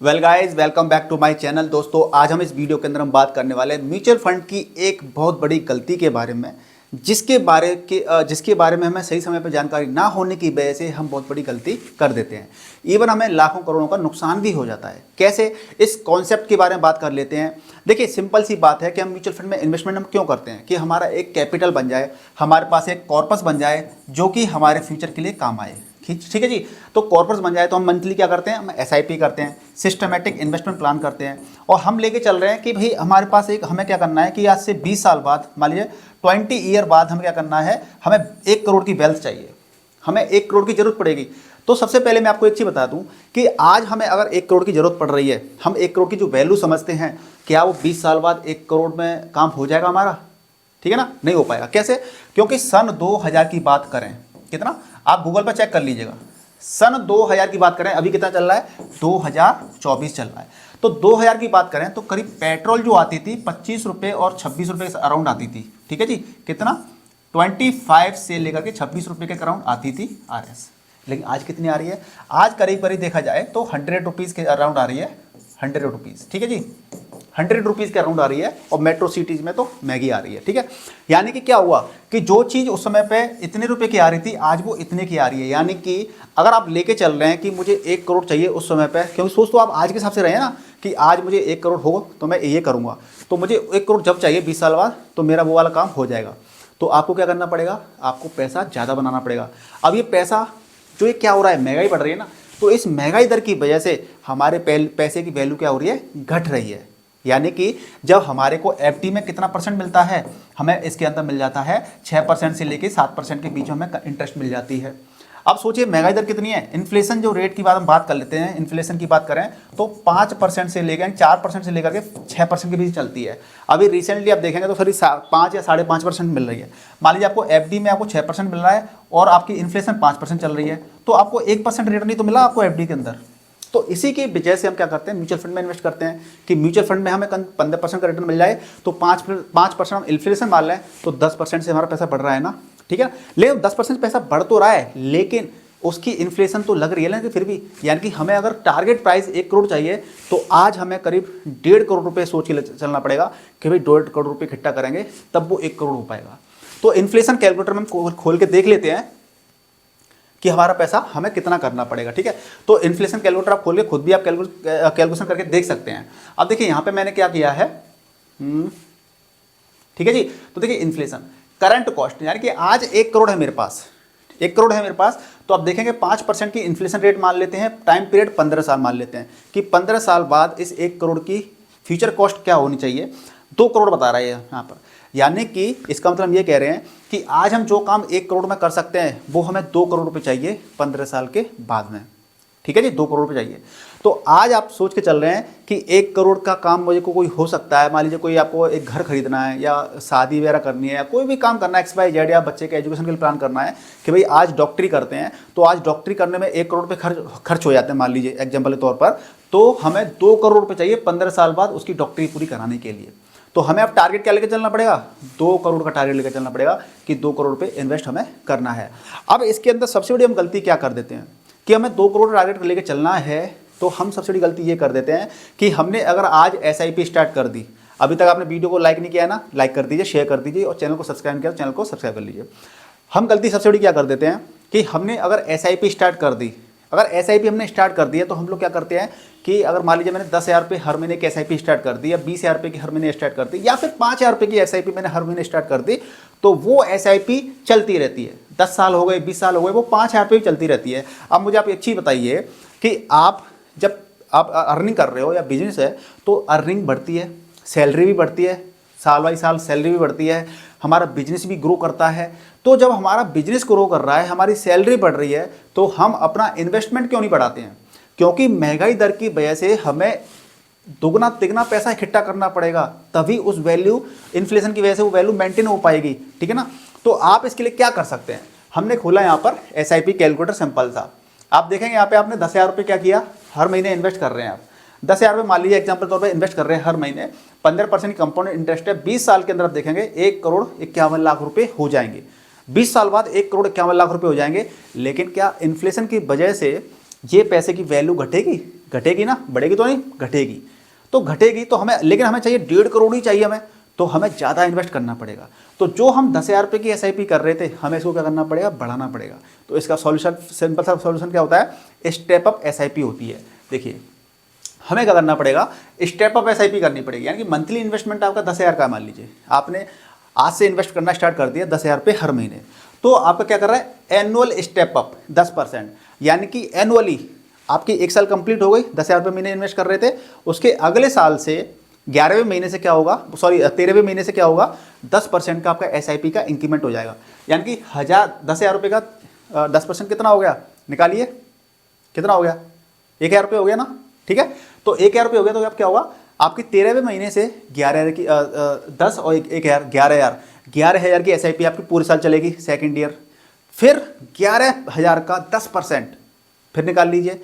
Well guys, welcome back to my channel. दोस्तों, आज हम इस वीडियो के अंदर हम बात करने वाले हैं म्यूचुअल फंड की एक बहुत बड़ी गलती के बारे में, जिसके बारे में हमें सही समय पर जानकारी ना होने की वजह से हम बहुत बड़ी गलती कर देते हैं। इवन हमें लाखों करोड़ों का नुकसान भी हो जाता है। कैसे, इस कॉन्सेप्ट के बारे में बात कर लेते हैं। देखिए, सिंपल सी बात है कि हम म्यूचुअल फंड में इन्वेस्टमेंट हम क्यों करते हैं कि हमारा एक कैपिटल बन जाए, हमारे पास एक कॉर्पस बन जाए जो कि हमारे फ्यूचर के लिए काम आए। ठीक है जी। तो कॉर्पस बन जाए तो हम मंथली क्या करते हैं, हम एसआईपी करते हैं, सिस्टमेटिक इन्वेस्टमेंट प्लान करते हैं, और हम लेके चल रहे हैं कि भाई हमारे पास हमें क्या करना है कि आज से 20 साल बाद, मान लीजिए 20 ईयर बाद हमें क्या करना है, हमें 1 करोड़ की वेल्थ चाहिए, हमें 1 करोड़ की जरूरत पड़ेगी। तो सबसे पहले मैं आपको एक चीज़ बता दूं कि आज हमें अगर 1 करोड़ की जरूरत पड़ रही है, हम 1 करोड़ की जो वैल्यू समझते हैं, क्या वो 20 साल बाद 1 करोड़ में काम हो जाएगा हमारा? ठीक है ना, नहीं हो पाएगा। कैसे? क्योंकि सन 2000 की बात करें, कितना, आप गूगल पर चेक कर लीजिएगा, सन 2000 की बात करें, अभी कितना चल रहा है, 2024 चल रहा है। तो 2000 की बात करें तो करीब पेट्रोल जो आती थी 25 रुपये और 26 रुपये के अराउंड आती थी। ठीक है जी, कितना, 25 से लेकर के 26 रुपये के अराउंड आती थी आरएस। लेकिन आज कितनी आ रही है? आज करीब करीब देखा जाए तो 100 रुपीज़ के अराउंड आ रही है, 100 रुपीज़। ठीक है जी, 100 रुपीज़ के अराउंड आ रही है, और मेट्रो सिटीज़ में तो मैगी आ रही है। ठीक है, यानी कि क्या हुआ कि जो चीज़ उस समय पे इतने रुपए की आ रही थी, आज वो इतने की आ रही है। यानी कि अगर आप लेके चल रहे हैं कि मुझे 1 करोड़ चाहिए उस समय पे, क्योंकि सोच तो आप आज के हिसाब से रहे हैं ना कि आज मुझे 1 करोड़ हो तो मैं ये करूँगा, तो मुझे 1 करोड़ जब चाहिए 20 साल बाद, तो मेरा वो वाला काम हो जाएगा। तो आपको क्या करना पड़ेगा, आपको पैसा ज़्यादा बनाना पड़ेगा। अब ये पैसा जो ये क्या हो रहा है, महंगाई बढ़ रही है ना, तो इस महंगाई दर की वजह से हमारे पैसे की वैल्यू क्या हो रही है, घट रही है। यानी कि जब हमारे को एफडी में कितना परसेंट मिलता है, हमें इसके अंदर मिल जाता है 6% से लेके 7% के बीच में हमें इंटरेस्ट मिल जाती है। अब सोचिए महंगाई दर कितनी है। इन्फ्लेशन जो रेट की बात हम बात कर लेते हैं, इन्फ्लेशन की बात करें तो 5% से लेकर 4% से लेकर के 6% के बीच चलती है। अभी रिसेंटली आप देखेंगे तो फिर 5 या 5.5% मिल रही है। मान लीजिए आपको एफडी में आपको 6% मिल रहा है और आपकी इन्फ्लेशन 5% चल रही है, तो आपको 1% रिटर्न ही तो मिला आपको एफडी के अंदर। तो इसी की वजह से हम क्या करते हैं, म्यूचुअल फंड में इन्वेस्ट करते हैं कि म्यूचुअल फंड में हमें 15% का रिटर्न मिल जाए, तो 5% हम इन्फ्लेशन मान लें तो 10% से हमारा पैसा बढ़ रहा है ना। ठीक है, लेकिन 10% पैसा बढ़ तो रहा है, लेकिन उसकी इन्फ्लेशन तो लग रही है ना, कि फिर भी, यानी कि हमें अगर टारगेट प्राइस 1 करोड़ चाहिए तो आज हमें करीब 1.5 करोड़ रुपये सोच के चलना पड़ेगा कि भाई 1.5 करोड़ रुपये इकट्ठा करेंगे तब वो 1 करोड़ हो पाएगा। तो इन्फ्लेशन कैलकुलेटर में हम खोल के देख लेते हैं कि हमारा पैसा हमें कितना करना पड़ेगा। ठीक है, तो इन्फ्लेशन कैलकुलेटर आप खोल के खुद भी आप कैलकुलेशन करके देख सकते हैं। अब देखिए यहाँ पे मैंने क्या किया है, ठीक है जी। तो देखिए इन्फ्लेशन करंट कॉस्ट, यानी कि आज 1 करोड़ है मेरे पास, 1 करोड़ है मेरे पास, तो आप देखेंगे 5% की इन्फ्लेशन रेट मान लेते हैं, टाइम पीरियड 15 साल मान लेते हैं कि 15 साल बाद इस 1 करोड़ की फ्यूचर कॉस्ट क्या होनी चाहिए, 2 करोड़ बता रहा है यहाँ पर। यानी कि इसका मतलब हम ये कह रहे हैं कि आज हम जो काम 1 करोड़ में कर सकते हैं वो हमें 2 करोड़ रुपए चाहिए 15 साल के बाद में। ठीक है जी, 2 करोड़ रुपए चाहिए। तो आज आप सोच के चल रहे हैं कि 1 करोड़ का काम मुझे कोई हो सकता है। मान लीजिए कोई आपको एक घर खरीदना है या शादी वगैरह करनी है या कोई भी काम करना है, XYZ, या बच्चे के एजुकेशन के लिए प्लान करना है कि भाई आज डॉक्टरी करते हैं, तो आज डॉक्टरी करने में 1 करोड़ रुपये खर्च हो जाते हैं, मान लीजिए एग्जाम्पल के तौर पर, तो हमें 2 करोड़ रुपये चाहिए 15 साल बाद उसकी डॉक्टरी पूरी कराने के लिए। तो हमें अब टारगेट क्या लेकर चलना पड़ेगा, 2 करोड़ का टारगेट लेकर चलना पड़ेगा कि 2 करोड़ रुपए इन्वेस्ट हमें करना है। अब इसके अंदर सबसे बड़ी हम गलती क्या कर देते हैं कि हमें 2 करोड़ टारगेट लेकर चलना है, तो हम सबसे बड़ी गलती ये कर देते हैं कि हमने अगर आज SIP स्टार्ट कर दी, अभी तक आपने वीडियो को लाइक नहीं किया ना, लाइक कर दीजिए, शेयर कर दीजिए, और चैनल को सब्सक्राइब किया तो चैनल को सब्सक्राइब कर लीजिए। हम गलती सबसे बड़ी क्या कर देते हैं कि हमने अगर SIP स्टार्ट कर दी, अगर SIP हमने स्टार्ट कर दिया तो हम लोग क्या करते हैं कि अगर मान लीजिए मैंने 10,000 रुपये हर महीने की SIP स्टार्ट कर दी, या 20,000 रुपये की हर महीने स्टार्ट कर दी, या फिर 5,000 रुपये की SIP मैंने हर महीने स्टार्ट कर दी, तो वो SIP चलती रहती है। 10 साल हो गए, 20 साल हो गए, वो 5,000 रुपये चलती रहती है। अब मुझे आप एक चीज़ बताइए कि आप जब आप अर्निंग कर रहे हो या बिजनेस है, तो अर्निंग बढ़ती है, सैलरी भी बढ़ती है, साल बाई साल सैलरी भी बढ़ती है, हमारा बिजनेस भी ग्रो करता है। तो जब हमारा बिजनेस ग्रो कर रहा है, हमारी सैलरी बढ़ रही है, तो हम अपना इन्वेस्टमेंट क्यों नहीं बढ़ाते हैं? क्योंकि महंगाई दर की वजह से हमें दुगना तिगना पैसा इकट्ठा करना पड़ेगा, तभी उस वैल्यू, इन्फ्लेशन की वजह से वो वैल्यू मेंटेन हो पाएगी। ठीक है ना, तो आप इसके लिए क्या कर सकते हैं, हमने खोला यहाँ पर SIP कैलकुलेटर, सिंपल सा। आप देखेंगे यहाँ पे आपने 10,000 रुपये क्या किया, हर महीने इन्वेस्ट कर रहे हैं आप 10,000 रुपये, मान लीजिए एग्जाम्पल तौर पर इन्वेस्ट कर रहे हैं हर महीने, 15% कंपाउंड इंटरेस्ट है, 20 साल के अंदर आप देखेंगे 1 करोड़ 51 लाख रुपये हो जाएंगे। 20 साल बाद 1 करोड़ 51 लाख रुपये हो जाएंगे। लेकिन क्या इन्फ्लेशन की वजह से ये पैसे की वैल्यू घटेगी? घटेगी ना, बढ़ेगी तो नहीं, घटेगी। तो घटेगी तो हमें, लेकिन हमें चाहिए 1.5 करोड़ ही चाहिए हमें, तो हमें ज़्यादा इन्वेस्ट करना पड़ेगा। तो जो हम 10,000 रुपये की एसआईपी कर रहे थे, हमें इसको क्या करना पड़ेगा, बढ़ाना पड़ेगा। तो इसका सॉल्यूशन, सिंपल सा सॉल्यूशन क्या होता है, स्टेप अप एसआईपी होती है। देखिए हमें क्या करना पड़ेगा, स्टेप अप एसआईपी करनी पड़ेगी। यानी कि मंथली इन्वेस्टमेंट आपका 10,000 का, मान लीजिए आपने आज से इन्वेस्ट करना स्टार्ट कर दिया 10,000 रुपये हर महीने, तो आपका क्या कर रहा है, एनुअल स्टेप अप 10%। यानी कि एनुअली आपकी 1 साल कंप्लीट हो गई, 10,000 रुपये महीने इन्वेस्ट कर रहे थे, उसके अगले साल से 11वें महीने से क्या होगा, सॉरी 13वें महीने से क्या होगा, 10% का आपका एसआईपी का इंक्रीमेंट हो जाएगा। यानी कि 10,000 रुपये का 10% कितना हो गया, निकालिए कितना हो गया, 1,000 रुपये हो गया ना, ठीक है। तो 1,000 रुपये हो गया, तो अब क्या होगा, आपकी 13वें महीने से 11,000 की 10 और 1,000 11,000 की एसआईपी आपकी पूरे साल चलेगी, सेकेंड ईयर। फिर 11,000 का 10% फिर निकाल लीजिए,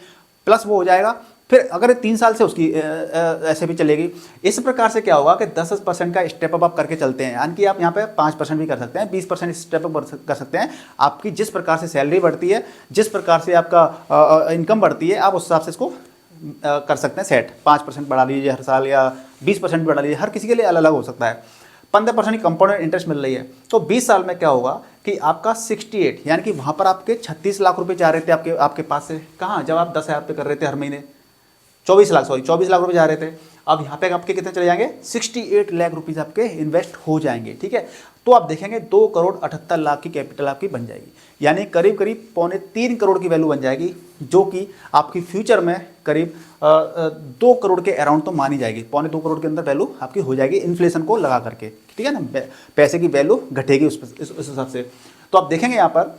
प्लस वो हो जाएगा। फिर अगर 3 साल से उसकी एसआईपी चलेगी, इस प्रकार से क्या होगा कि 10% का स्टेप अप आप करके चलते हैं। यानी कि आप यहाँ पे 5% भी कर सकते हैं, 20% स्टेप अप कर सकते हैं। आपकी जिस प्रकार से सैलरी बढ़ती है, जिस प्रकार से आपका इनकम बढ़ती है, आप उस हिसाब से इसको कर सकते हैं सेट। 5% बढ़ा लीजिए हर साल, या 20% बढ़ा लीजिए, हर किसी के लिए अलग अलग हो सकता है। 15% की कंपाउंड इंटरेस्ट मिल रही है, तो 20 साल में क्या होगा कि आपका 68, यानी कि वहाँ पर आपके 36 लाख रुपए जा रहे थे आपके पास से, कहाँ, जब आप 10,000 रुपये कर रहे थे हर महीने, 24 लाख रुपए जा रहे थे। अब यहाँ पे आपके कितने चले जाएंगे, 68 लाख रुपीज़ आपके इन्वेस्ट हो जाएंगे, ठीक है। तो आप देखेंगे 2,78,00,000 की कैपिटल आपकी बन जाएगी, यानी करीब करीब 2.25 करोड़ की वैल्यू बन जाएगी, जो कि आपकी फ्यूचर में करीब 2 करोड़ के अराउंड तो मानी जाएगी। 2.25 करोड़ के अंदर वैल्यू आपकी हो जाएगी इन्फ्लेशन को लगा करके, ठीक है ना। पैसे की वैल्यू घटेगी उस हिसाब से। तो आप देखेंगे यहाँ पर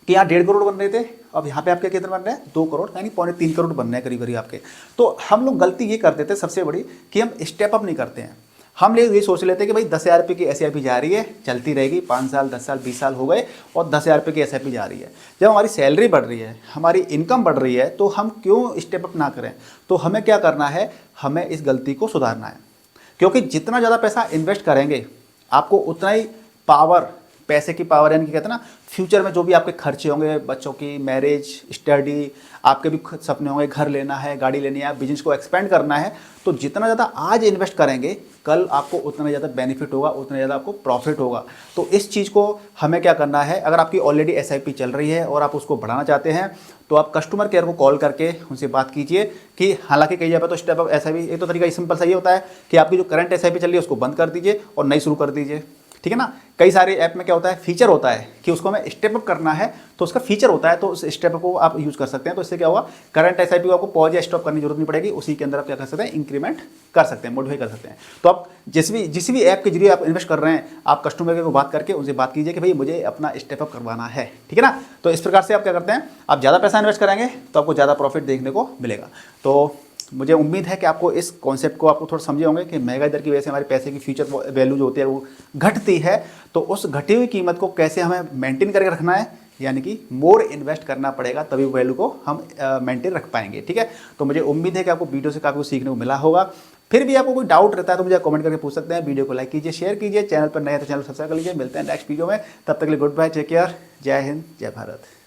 कि यहाँ 1.5 करोड़ बन रहे थे, अब यहाँ पे आपके कितने बन रहे हैं, 2 करोड़, यानी 2.25 करोड़ बन रहे हैं करीब करीब आपके। तो हम लोग गलती ये कर देते हैं सबसे बड़ी, कि हम स्टेप अप नहीं करते हैं। हम लोग ये सोच लेते हैं कि भाई 10,000 रुपये की एसआईपी जा रही है, चलती रहेगी, 5 साल 10 साल 20 साल हो गए और 10,000 रुपये की एसआईपी जा रही है। जब हमारी सैलरी बढ़ रही है, हमारी इनकम बढ़ रही है, तो हम क्यों स्टेप अप ना करें। तो हमें क्या करना है, हमें इस गलती को सुधारना है। क्योंकि जितना ज़्यादा पैसा इन्वेस्ट करेंगे, आपको उतना ही पावर, पैसे की पावर, यानी कि कहते हैं ना, फ्यूचर में जो भी आपके खर्चे होंगे, बच्चों की मैरिज, स्टडी, आपके भी सपने होंगे, घर लेना है, गाड़ी लेनी है, बिजनेस को एक्सपेंड करना है, तो जितना ज़्यादा आज इन्वेस्ट करेंगे, कल आपको उतना ज़्यादा बेनिफिट होगा, उतना ज़्यादा आपको प्रॉफिट होगा। तो इस चीज़ को हमें क्या करना है, अगर आपकी ऑलरेडी एसआईपी चल रही है और आप उसको बढ़ाना चाहते हैं, तो आप कस्टमर केयर को कॉल करके उनसे बात कीजिए कि हालांकि कई जगह तो स्टेप अप एसआईपी, एक तो तरीका सिंपल सा ये होता है कि आपकी जो करंट एसआईपी चल रही है उसको बंद कर दीजिए और नई शुरू कर दीजिए, ठीक है ना। कई सारे ऐप में क्या होता है, फीचर होता है कि उसको हमें स्टेप अप करना है, तो उसका फीचर होता है, तो उस स्टेप अप को आप यूज़ कर सकते हैं। तो इससे क्या होगा, करंट एसआईपी को आपको पॉज या स्टॉप करने की जरूरत नहीं पड़ेगी, उसी के अंदर आप क्या कर सकते हैं, इंक्रीमेंट कर सकते हैं, मॉडिफाई कर सकते हैं। तो आप जिस भी ऐप के जरिए आप इन्वेस्ट कर रहे हैं, आप कस्टमर केयर को बात करके उनसे बात कीजिए कि भाई मुझे अपना स्टेप अप करवाना है, ठीक है ना। तो इस प्रकार से आप क्या करते हैं, आप ज़्यादा पैसा इन्वेस्ट करेंगे तो आपको ज़्यादा प्रॉफिट देखने को मिलेगा। तो मुझे उम्मीद है कि आपको इस कॉन्सेप्ट को आपको थोड़ा समझे होंगे कि महंगाई दर की वजह से हमारे पैसे की फ्यूचर वैल्यू जो होती है वो घटती है, तो उस घटी हुई कीमत को कैसे हमें मेंटेन करके रखना है, यानी कि मोर इन्वेस्ट करना पड़ेगा, तभी वैल्यू को हम मेंटेन रख पाएंगे, ठीक है। तो मुझे उम्मीद है कि आपको वीडियो से काफ़ी कुछ सीखने को मिला होगा। फिर भी आपको कोई डाउट रहता है तो मुझे कमेंट करके पूछ सकते हैं। वीडियो को लाइक कीजिए, शेयर कीजिए, चैनल पर नया तो चैनल सब्सक्राइब कर लीजिए। मिलते हैं नेक्स्ट वीडियो में, तब तक के लिए गुड बाय, टेक केयर, जय हिंद, जय भारत।